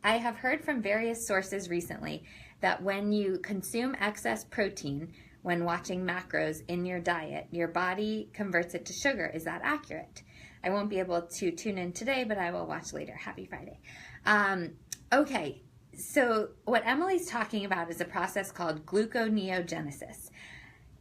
I have heard from various sources recently that when you consume excess protein when watching macros in your diet, your body converts it to sugar. Is that accurate? I won't be able to tune in today, but I will watch later. Happy Friday. Okay, so what Emily's talking about is a process called gluconeogenesis.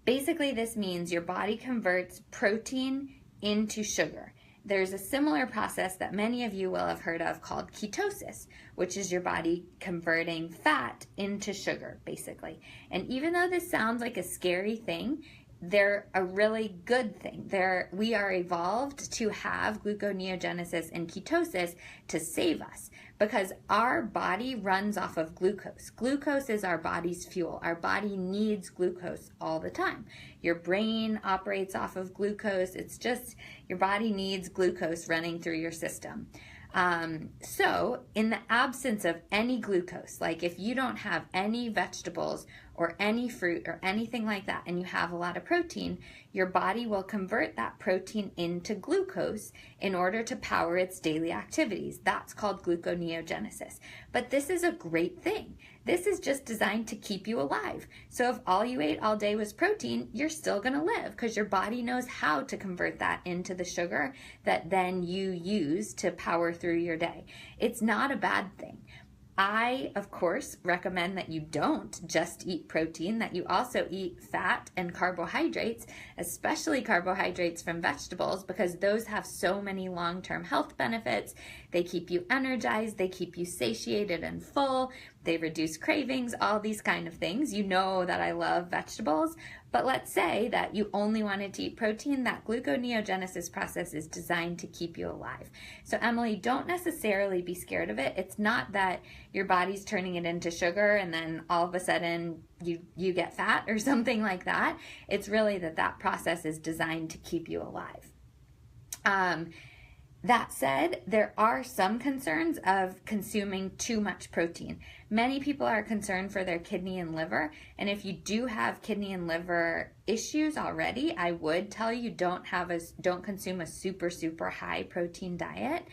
Basically, this means your body converts protein into sugar. There's a similar process that many of you will have heard of called ketosis, which is your body converting fat into sugar, basically. And even though this sounds like a scary thing, they're a really good thing. We are evolved to have gluconeogenesis and ketosis to save us because our body runs off of glucose. Glucose is our body's fuel. Our body needs glucose all the time. Your brain operates off of glucose. It's just your body needs glucose running through your system. So in the absence of any glucose, like if you don't have any vegetables or any fruit or anything like that, and you have a lot of protein, your body will convert that protein into glucose in order to power its daily activities. That's called gluconeogenesis. But this is a great thing. This is just designed to keep you alive. So if all you ate all day was protein, you're still going to live because your body knows how to convert that into the sugar that then you use to power through your day. It's not a bad thing. I, of course, recommend that you don't just eat protein, that you also eat fat and carbohydrates, especially carbohydrates from vegetables, because those have so many long-term health benefits. They keep you energized, they keep you satiated and full, they reduce cravings, all these kind of things. You know that I love vegetables, but let's say that you only wanted to eat protein. That gluconeogenesis process is designed to keep you alive. So Emily, don't necessarily be scared of it. It's not that your body's turning it into sugar and then all of a sudden you get fat or something like that. It's really that process is designed to keep you alive. That said, there are some concerns of consuming too much protein. Many people are concerned for their kidney and liver, and if you do have kidney and liver issues already, I would tell you don't consume a super high protein diet.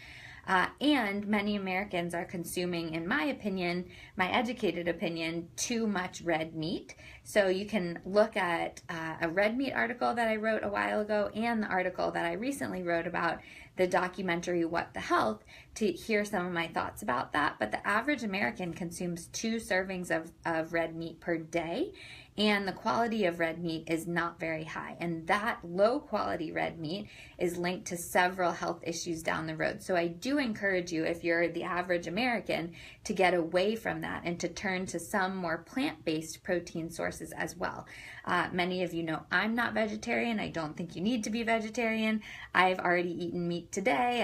And many Americans are consuming, in my opinion, my educated opinion, too much red meat. So you can look at a red meat article that I wrote a while ago and the article that I recently wrote about the documentary What the Health to hear some of my thoughts about that. But the average American consumes 2 servings of red meat per day, and the quality of red meat is not very high. And that low quality red meat is linked to several health issues down the road. So I do encourage you, if you're the average American, to get away from that and to turn to some more plant-based protein sources as well. Many of you know I'm not vegetarian. I don't think you need to be vegetarian. I've already eaten meat today.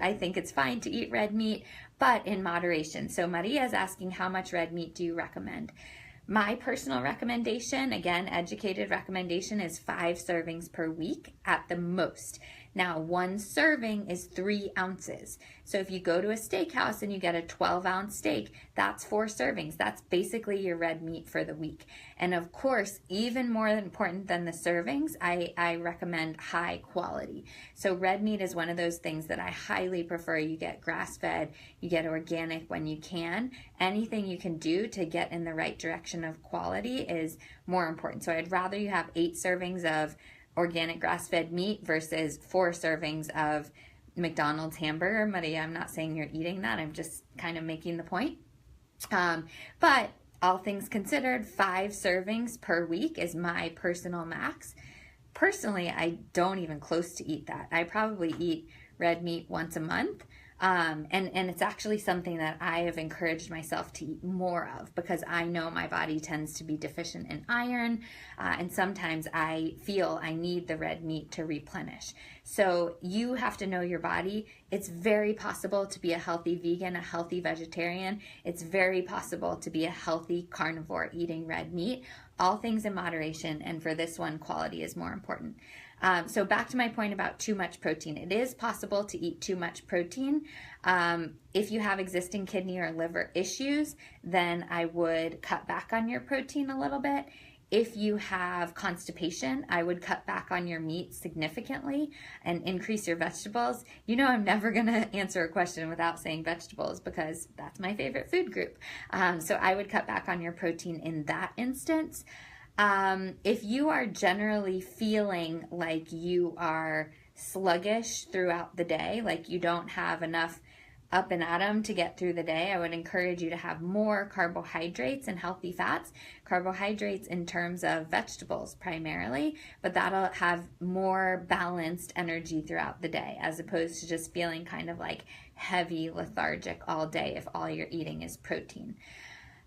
I think it's fine to eat red meat, but in moderation. So Maria is asking, how much red meat do you recommend? My personal recommendation, again, educated recommendation, is 5 servings per week at the most. Now, 1 serving is 3 ounces. So if you go to a steakhouse and you get a 12-ounce steak, that's 4 servings. That's basically your red meat for the week. And of course, even more important than the servings, I recommend high quality. So red meat is one of those things that I highly prefer. You get grass-fed, you get organic when you can. Anything you can do to get in the right direction of quality is more important. So I'd rather you have 8 servings of organic grass-fed meat versus 4 servings of McDonald's hamburger. Maria, I'm not saying you're eating that. I'm just kind of making the point. But all things considered, 5 servings per week is my personal max. Personally, I don't even close to eat that. I probably eat red meat once a month. And it's actually something that I have encouraged myself to eat more of because I know my body tends to be deficient in iron, and sometimes I feel I need the red meat to replenish. So you have to know your body. It's very possible to be a healthy vegan, a healthy vegetarian. It's very possible to be a healthy carnivore eating red meat. All things in moderation, and for this one, quality is more important. So back to my point about too much protein. It is possible to eat too much protein. If you have existing kidney or liver issues, then I would cut back on your protein a little bit. If you have constipation, I would cut back on your meat significantly and increase your vegetables. You know, I'm never going to answer a question without saying vegetables because that's my favorite food group. So I would cut back on your protein in that instance. If you are generally feeling like you are sluggish throughout the day, like you don't have enough up and at 'em to get through the day, I would encourage you to have more carbohydrates and healthy fats. Carbohydrates in terms of vegetables primarily, but that'll have more balanced energy throughout the day as opposed to just feeling kind of like heavy, lethargic all day if all you're eating is protein.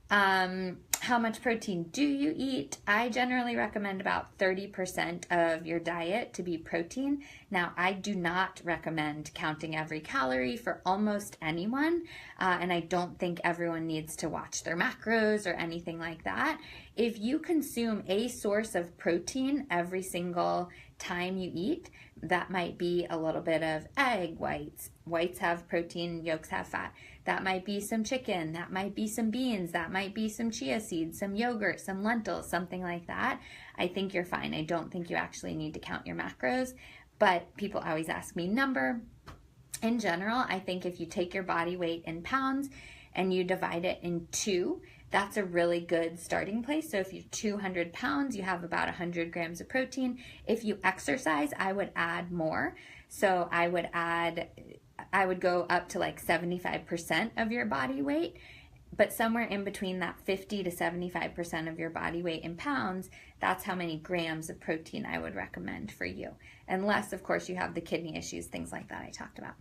How much protein do you eat? I generally recommend about 30% of your diet to be protein. Now, I do not recommend counting every calorie for almost anyone, and I don't think everyone needs to watch their macros or anything like that. If you consume a source of protein every single time you eat, that might be a little bit of egg whites. Whites have protein, yolks have fat. That might be some chicken, that might be some beans, that might be some chia seeds, some yogurt, some lentils, something like that. I think you're fine. I don't think you actually need to count your macros, but people always ask me number. In general, I think if you take your body weight in pounds and you divide it in two, that's a really good starting place. So if you're 200 pounds, you have about 100 grams of protein. If you exercise, I would add more. So I would go up to like 75% of your body weight, but somewhere in between that 50 to 75% of your body weight in pounds, that's how many grams of protein I would recommend for you. Unless, of course, you have the kidney issues, things like that I talked about.